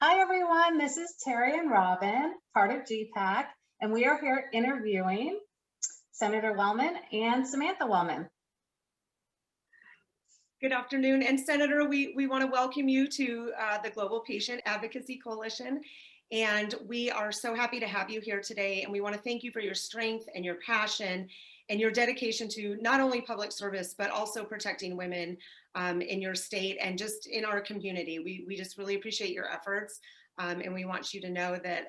Hi, everyone. This is Terri and Robyn, part of GPAC, and we are here interviewing Senator Wellman and Samantha Wellman. Good afternoon. And Senator, we want to welcome you to the Global Patient Advocacy Coalition. And we are so happy to have you here today. And we want to thank you for your strength and your passion and your dedication to not only public service, but also protecting women in your state and just in our community. We just really appreciate your efforts. And we want you to know that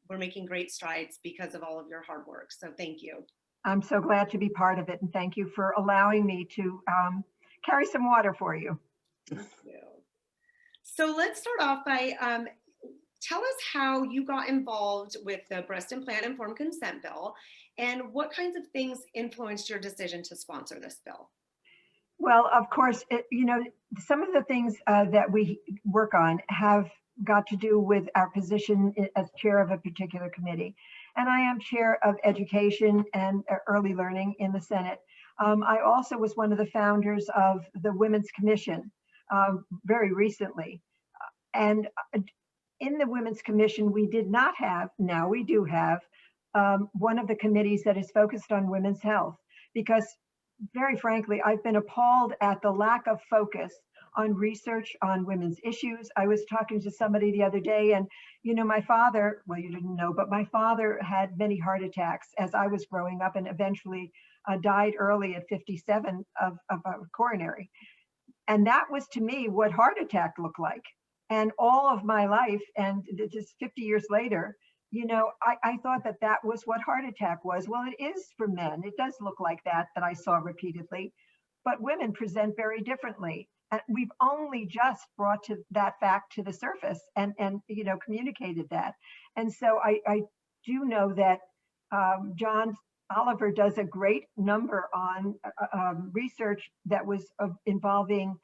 we're making great strides because of all of your hard work. So thank you. I'm so glad to be part of it. And thank you for allowing me to carry some water for you. Thank you. So let's start off by tell us how you got involved with the breast implant informed consent bill and what kinds of things influenced your decision to sponsor this bill. Well, of course, some of the things that we work on have got to do with our position as chair of a particular committee. And I am chair of education and early learning in the Senate. I also was one of the founders of the Women's Commission very recently. And in the Women's Commission, we did not have, now we do have, one of the committees that is focused on women's health, because very frankly, I've been appalled at the lack of focus on research on women's issues. I was talking to somebody the other day, and my father, well, you didn't know, but my father had many heart attacks as I was growing up, and eventually died early at 57 of a coronary. And that was to me what heart attack looked like. And all of my life, and just 50 years later, I thought that that was what heart attack was. Well, it is for men. It does look like that I saw repeatedly, but women present very differently. And we've only just brought that fact to the surface and communicated that. And so I do know that John Oliver does a great number on research that was involving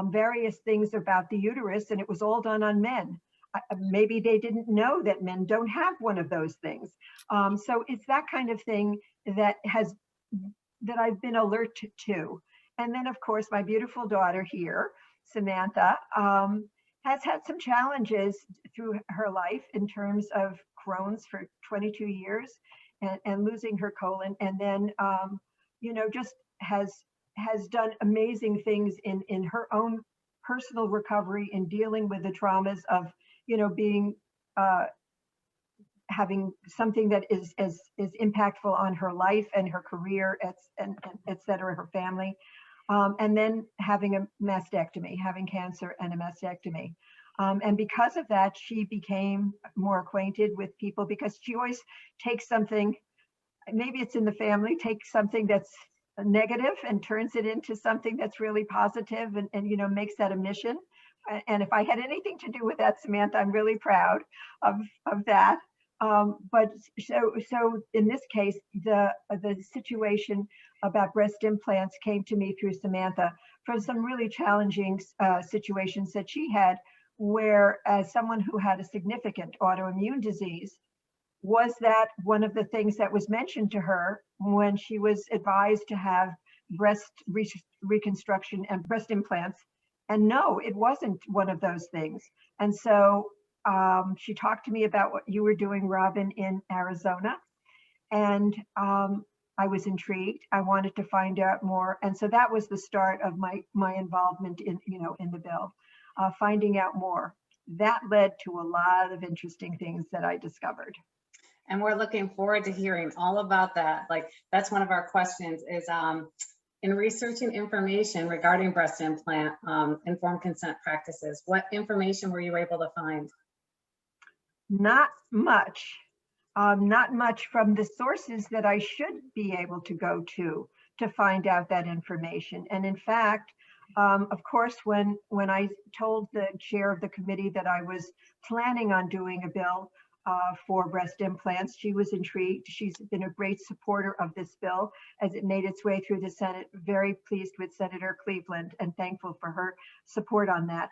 various things about the uterus, and it was all done on men. Maybe they didn't know that men don't have one of those things. So it's that kind of thing that I've been alert to. And then, of course, my beautiful daughter here, Samantha, has had some challenges through her life in terms of Crohn's for 22 years and losing her colon. And then, just has done amazing things in her own personal recovery in dealing with the traumas of, being, having something that is impactful on her life and her career, et cetera, her family. And then having a mastectomy, having cancer and a mastectomy. And because of that, she became more acquainted with people, because she always takes something, maybe it's in the family, takes something that's negative and turns it into something that's really positive and makes that a mission. And if I had anything to do with that, Samantha, I'm really proud of that. But so in this case, the situation about breast implants came to me through Samantha from some really challenging situations that she had, where as someone who had a significant autoimmune disease, was that one of the things that was mentioned to her when she was advised to have breast reconstruction and breast implants. And no, it wasn't one of those things. And so she talked to me about what you were doing, Robyn, in Arizona. And I was intrigued. I wanted to find out more. And so that was the start of my involvement in the bill, finding out more. That led to a lot of interesting things that I discovered. And we're looking forward to hearing all about that. Like, that's one of our questions is, in researching information regarding breast implant informed consent practices, what information were you able to find? Not much from the sources that I should be able to go to find out that information. And in fact, of course, when I told the chair of the committee that I was planning on doing a bill for breast implants, she was intrigued. She's been a great supporter of this bill as it made its way through the Senate. Very pleased with Senator Cleveland and thankful for her support on that.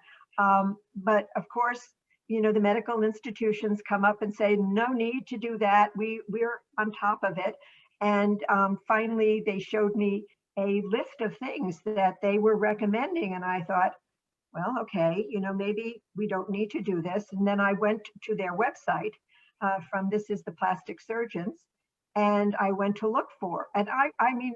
But of course, the medical institutions come up and say, no need to do that. We're on top of it. And finally, they showed me a list of things that they were recommending. And I thought, well, okay, maybe we don't need to do this. And then I went to their website from This Is the Plastic Surgeons, and I went to look for, and I mean,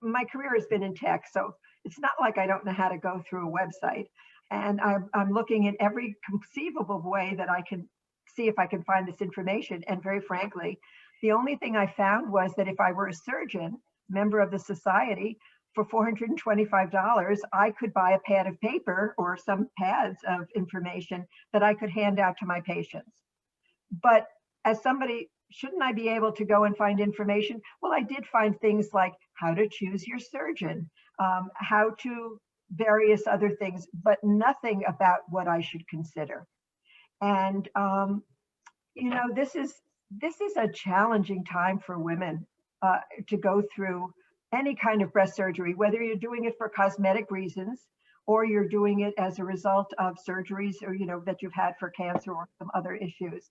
my career has been in tech, so it's not like I don't know how to go through a website. And I'm looking in every conceivable way that I can see if I can find this information. And very frankly, the only thing I found was that if I were a surgeon, member of the society, for $425, I could buy a pad of paper or some pads of information that I could hand out to my patients. But as somebody, shouldn't I be able to go and find information? Well, I did find things like how to choose your surgeon, how to various other things, but nothing about what I should consider. And this is a challenging time for women to go through any kind of breast surgery, whether you're doing it for cosmetic reasons or you're doing it as a result of surgeries or that you've had for cancer or some other issues.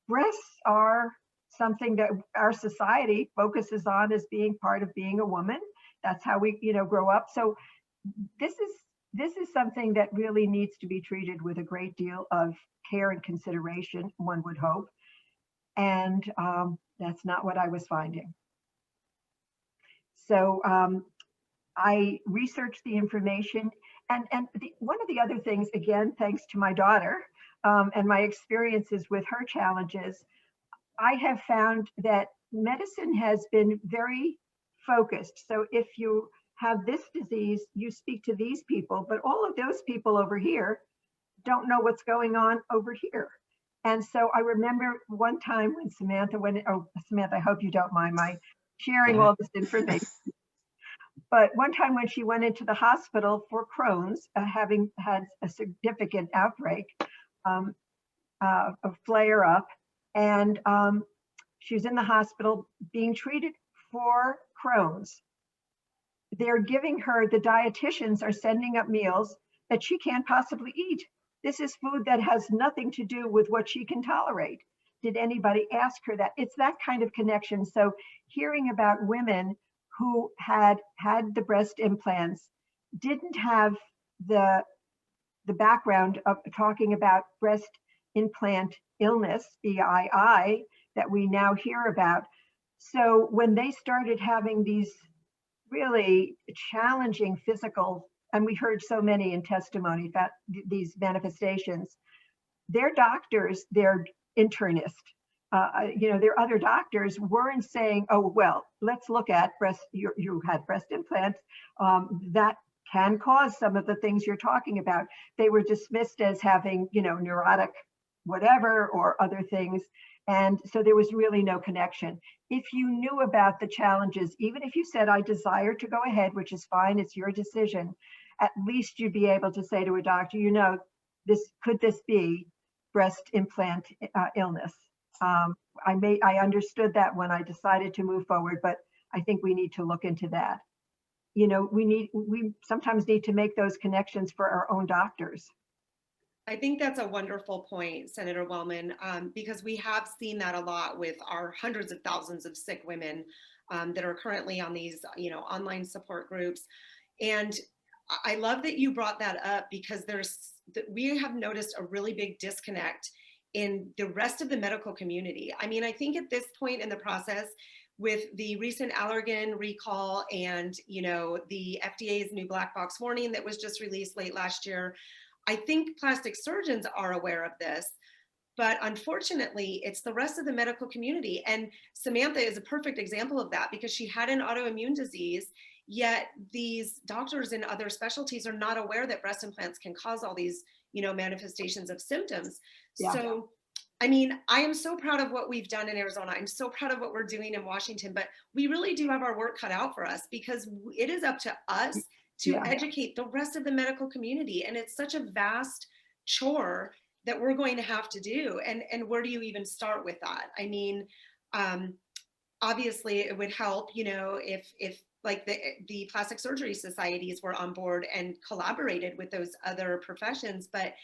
Breasts are something that our society focuses on as being part of being a woman. That's how we grow up. So this is something that really needs to be treated with a great deal of care and consideration, one would hope. And that's not what I was finding. So I researched the information, and one of the other things, again, thanks to my daughter and my experiences with her challenges, I have found that medicine has been very focused. So if you have this disease, you speak to these people, but all of those people over here don't know what's going on over here. And so I remember one time when Samantha Samantha, I hope you don't mind my sharing all this information. But one time when she went into the hospital for Crohn's, having had a significant outbreak, a flare up, and she was in the hospital being treated for Crohn's. They're giving her, the dietitians are sending up meals that she can't possibly eat. This is food that has nothing to do with what she can tolerate. Did anybody ask her that? It's that kind of connection. So hearing about women who had the breast implants, didn't have the background of talking about breast implant illness, BII, that we now hear about. So when they started having these really challenging physical, and we heard so many in testimony that these manifestations, their doctors, their internists, their other doctors weren't saying, oh, well, let's look at you had breast implants, that can cause some of the things you're talking about. They were dismissed as having, neurotic whatever or other things. And so there was really no connection. If you knew about the challenges, even if you said, I desire to go ahead, which is fine, it's your decision, at least you'd be able to say to a doctor, could this be breast implant illness? I understood that when I decided to move forward, but I think we need to look into that. We sometimes need to make those connections for our own doctors. I think that's a wonderful point, Senator Wellman, because we have seen that a lot with our hundreds of thousands of sick women that are currently on these, online support groups. And I love that you brought that up, because we have noticed a really big disconnect in the rest of the medical community. I mean, I think at this point in the process, with the recent allergen recall and, the FDA's new black box warning that was just released late last year, I think plastic surgeons are aware of this, but unfortunately, it's the rest of the medical community. And Samantha is a perfect example of that, because she had an autoimmune disease, yet these doctors in other specialties are not aware that breast implants can cause all these, manifestations of symptoms. Yeah. So, I mean, I am so proud of what we've done in Arizona. I'm so proud of what we're doing in Washington, but we really do have our work cut out for us, because it is up to us to educate the rest of the medical community. And it's such a vast chore that we're going to have to do. And where do you even start with that? I mean, obviously it would help, if like the plastic surgery societies were on board and collaborated with those other professions. But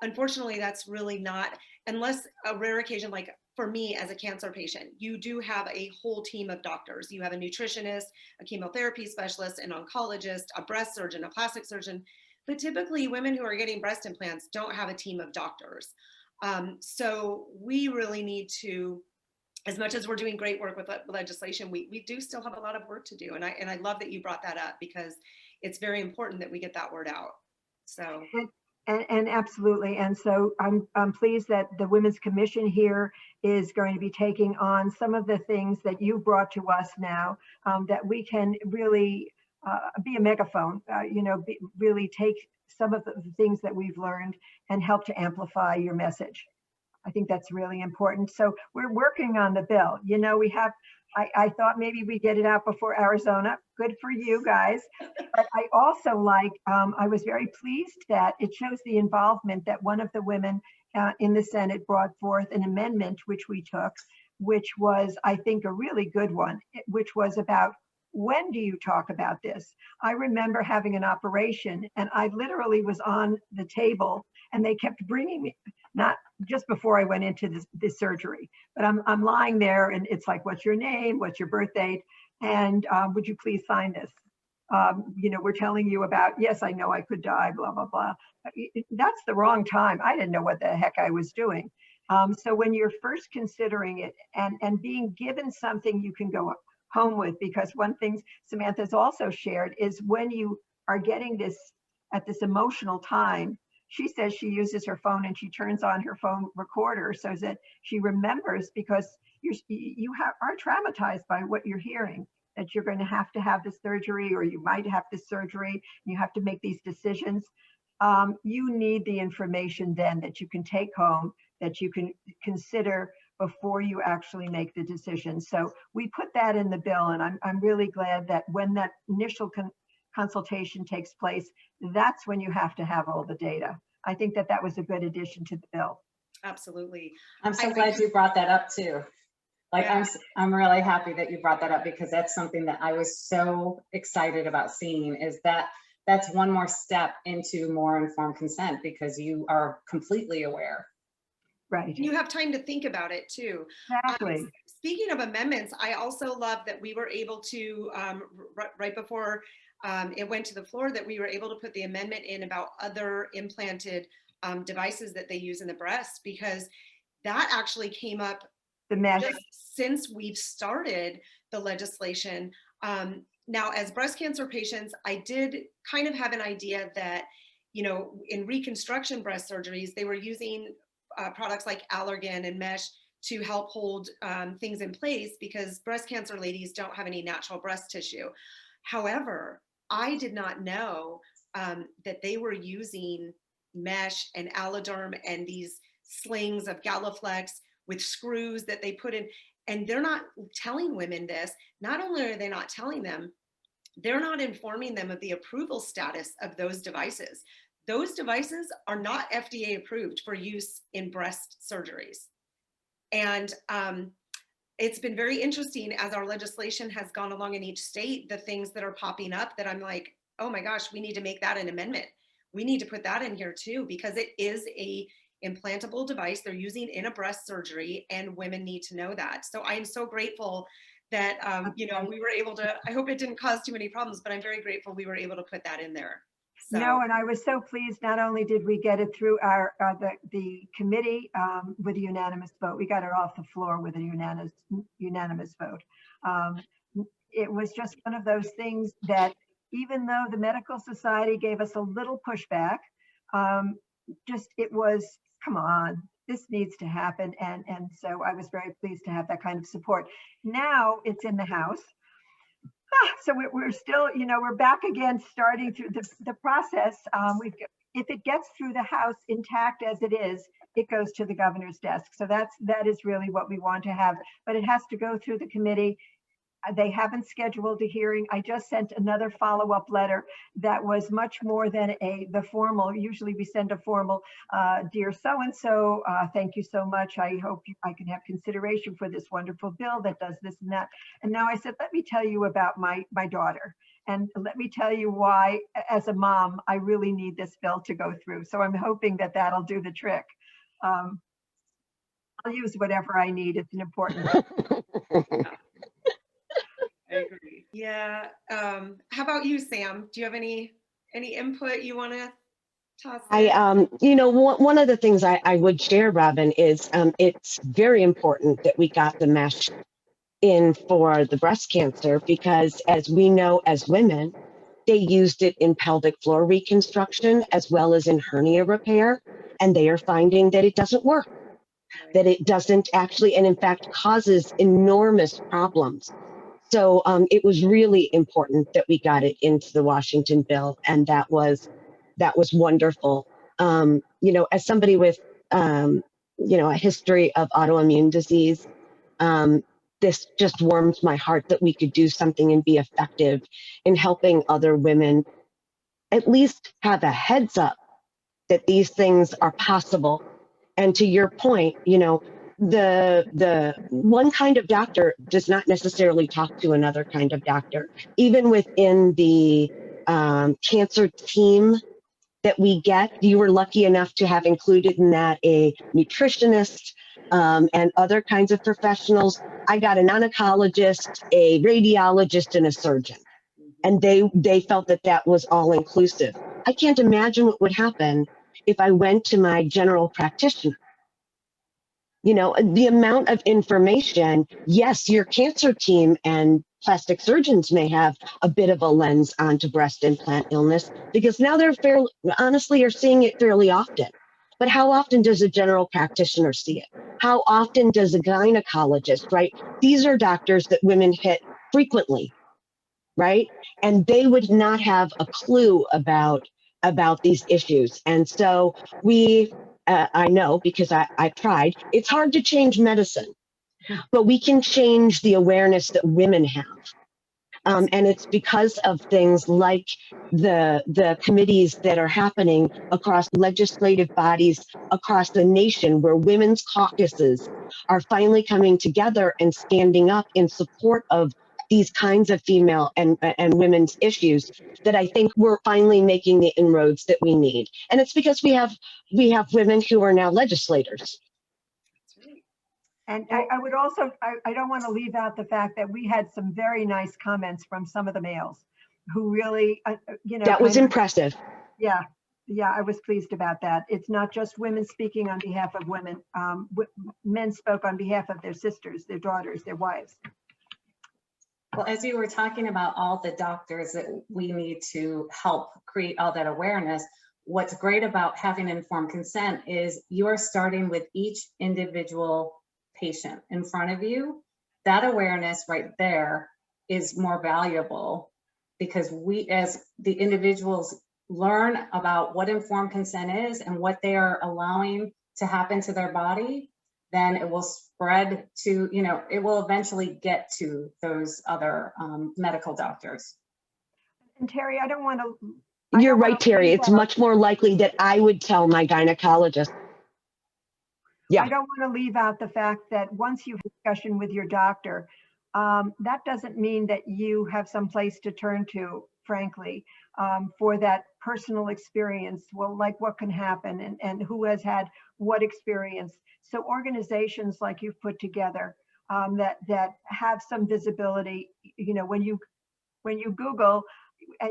unfortunately, that's really not, unless a rare occasion, like for me as a cancer patient, you do have a whole team of doctors. You have a nutritionist, a chemotherapy specialist, an oncologist, a breast surgeon, a plastic surgeon. But typically women who are getting breast implants don't have a team of doctors. So we really need to, as much as we're doing great work with legislation, we do still have a lot of work to do. And I love that you brought that up, because it's very important that we get that word out. So. And absolutely. And so I'm pleased that the Women's Commission here is going to be taking on some of the things that you brought to us now, that we can really be a megaphone, really take some of the things that we've learned and help to amplify your message. I think that's really important. So we're working on the bill. We have, I thought maybe we get it out before Arizona. Good for you guys. But I also I was very pleased that it shows the involvement that one of the women in the Senate brought forth an amendment, which we took, which was, I think, a really good one, which was about, when do you talk about this? I remember having an operation and I literally was on the table and they kept bringing me, not just before I went into this surgery, but I'm lying there and it's like, what's your name? What's your birth date? And would you please sign this? We're telling you about, yes, I know I could die, blah, blah, blah. That's the wrong time. I didn't know what the heck I was doing. So when you're first considering it and being given something you can go home with, because one thing Samantha's also shared is when you are getting this at this emotional time, she says she uses her phone and she turns on her phone recorder so that she remembers, because you are traumatized by what you're hearing, that you're going to have this surgery, or you might have this surgery, and you have to make these decisions. You need the information then that you can take home, that you can consider before you actually make the decision. So we put that in the bill, and I'm really glad that when that initial consultation takes place, that's when you have to have all the data. I think that was a good addition to the bill. Absolutely. I'm so glad you brought that up too. Yeah. I'm really happy that you brought that up, because that's something that I was so excited about seeing, is that's one more step into more informed consent, because you are completely aware. Right. And you have time to think about it too. Exactly. Speaking of amendments, I also love that we were able to, right before it went to the floor, that we were able to put the amendment in about other implanted devices that they use in the breast, because that actually came up just since we've started the legislation. Now, as breast cancer patients, I did kind of have an idea that, in reconstruction breast surgeries, they were using products like Allergan and mesh to help hold things in place, because breast cancer ladies don't have any natural breast tissue. However, I did not know that they were using mesh and Alloderm and these slings of Galaflex with screws that they put in, and they're not telling women this. Not only are they not telling them, they're not informing them of the approval status of those devices. Those devices are not FDA approved for use in breast surgeries. And it's been very interesting as our legislation has gone along in each state, the things that are popping up that I'm like, oh my gosh, we need to make that an amendment. We need to put that in here too, because it is a implantable device they're using in a breast surgery, and women need to know that. So I am so grateful that, we were able to, I hope it didn't cause too many problems, but I'm very grateful we were able to put that in there. So. No, and I was so pleased. Not only did we get it through the committee with a unanimous vote, we got it off the floor with a unanimous vote. It was just one of those things that, even though the medical society gave us a little pushback, it was, come on, this needs to happen. And so I was very pleased to have that kind of support. Now it's in the House. So we're still, we're back again, starting through the process. If it gets through the House intact as it is, it goes to the governor's desk. So that is really what we want to have, but it has to go through the committee. They haven't scheduled a hearing. I just sent another follow-up letter that was much more than the formal. Usually we send a formal, dear so-and-so, thank you so much. I hope I can have consideration for this wonderful bill that does this and that. And now I said, let me tell you about my daughter. And let me tell you why, as a mom, I really need this bill to go through. So I'm hoping that that'll do the trick. I'll use whatever I need. It's an important bill. I agree. Yeah. How about you, Sam? Do you have any Any input you want to toss I, in? you know, one of the things I would share, Robyn, is it's very important that we got the mesh in for the breast cancer, because as we know as women, they used it in pelvic floor reconstruction as well as in hernia repair, and they are finding that it doesn't work, that it doesn't actually, and in fact causes enormous problems. So it was really important that we got it into the Washington bill, and that was wonderful. You know, as somebody with you know, a history of autoimmune disease, this just warms my heart that we could do something and be effective in helping other women at least have a heads up that these things are possible. And to your point, you know, the one kind of doctor does not necessarily talk to another kind of doctor. Even within the cancer team that we get, you were lucky enough to have included in that a nutritionist and other kinds of professionals. I got an oncologist, a radiologist, and a surgeon, and they felt that that was all inclusive. I can't imagine what would happen if I went to my general practitioner. You know, the amount of information, yes, your cancer team and plastic surgeons may have a bit of a lens onto breast implant illness, because now they're fairly, honestly, are seeing it fairly often. But how often does a general practitioner see it? How often does a gynecologist, right? These are doctors that women hit frequently, right? And they would not have a clue about these issues. And so we, I know because I've tried, it's hard to change medicine, but we can change the awareness that women have. And it's because of things like the committees that are happening across legislative bodies across the nation, where women's caucuses are finally coming together and standing up in support of these kinds of female and women's issues, that I think we're finally making the inroads that we need. And it's because we have women who are now legislators. And I would also, I don't want to leave out the fact that we had some very nice comments from some of the males who really, you know. That was impressive. Yeah, I was pleased about that. It's not just women speaking on behalf of women. Men spoke on behalf of their sisters, their daughters, their wives. Well, as you were talking about all the doctors that we need to help create all that awareness, what's great about having informed consent is you're starting with each individual patient in front of you. That awareness right there is more valuable, because we as the individuals learn about what informed consent is and what they are allowing to happen to their body, then it will spread to, you know, it will eventually get to those other medical doctors. And Terri, I don't want to. You're right, Terri. It's much more likely that I would tell my gynecologist. Yeah. I don't want to leave out the fact that once you have a discussion with your doctor, that doesn't mean that you have some place to turn to, frankly, for that personal experience. Well, like what can happen and who has had what experience. So organizations like you've put together that have some visibility, you know, when you Google,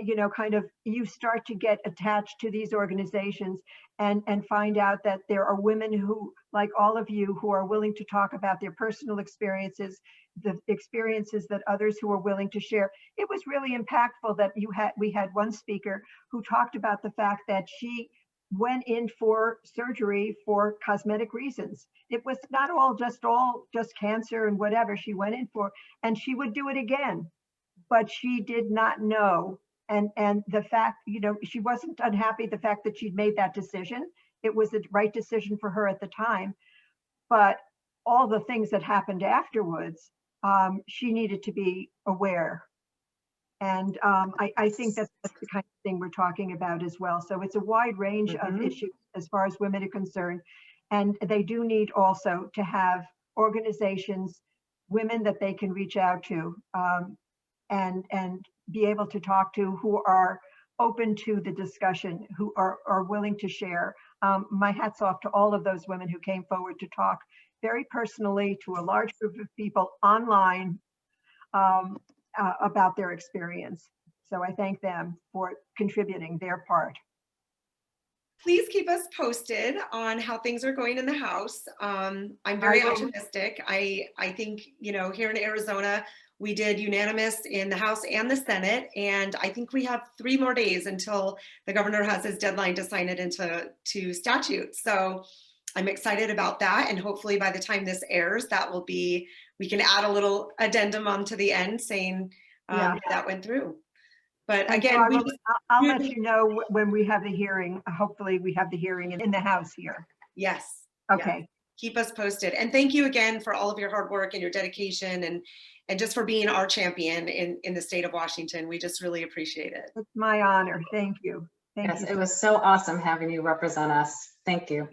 you know, kind of, you start to get attached to these organizations and find out that there are women who, like all of you, who are willing to talk about their personal experiences, the experiences that others who are willing to share. It was really impactful that we had one speaker who talked about the fact that she went in for surgery for cosmetic reasons. It was not all just cancer and whatever she went in for, and she would do it again. But she did not know. And the fact, you know, she wasn't unhappy the fact that she'd made that decision. It was the right decision for her at the time. But all the things that happened afterwards, she needed to be aware. And I think that's the kind of thing we're talking about as well. So it's a wide range of issues as far as women are concerned. And they do need also to have organizations, women that they can reach out to, and be able to talk to, who are open to the discussion, who are willing to share. My hat's off to all of those women who came forward to talk very personally to a large group of people online about their experience. So I thank them for contributing their part. Please keep us posted on how things are going in the House. I'm very will. optimistic. I think, you know, here in Arizona, we did unanimous in the House and the Senate, and I think we have 3 more days until the governor has his deadline to sign it into statute. So I'm excited about that, and hopefully by the time this airs, that will be, we can add a little addendum onto the end saying that went through. But And so again, I'll let you know when we have the hearing. Hopefully we have the hearing in the House here. yes. Okay. Yes. Keep us posted. And thank you again for all of your hard work and your dedication and just for being our champion in the state of Washington. We just really appreciate it. It's my honor. Thank you. Thank Yes, you. it was so awesome having you represent us. Thank you.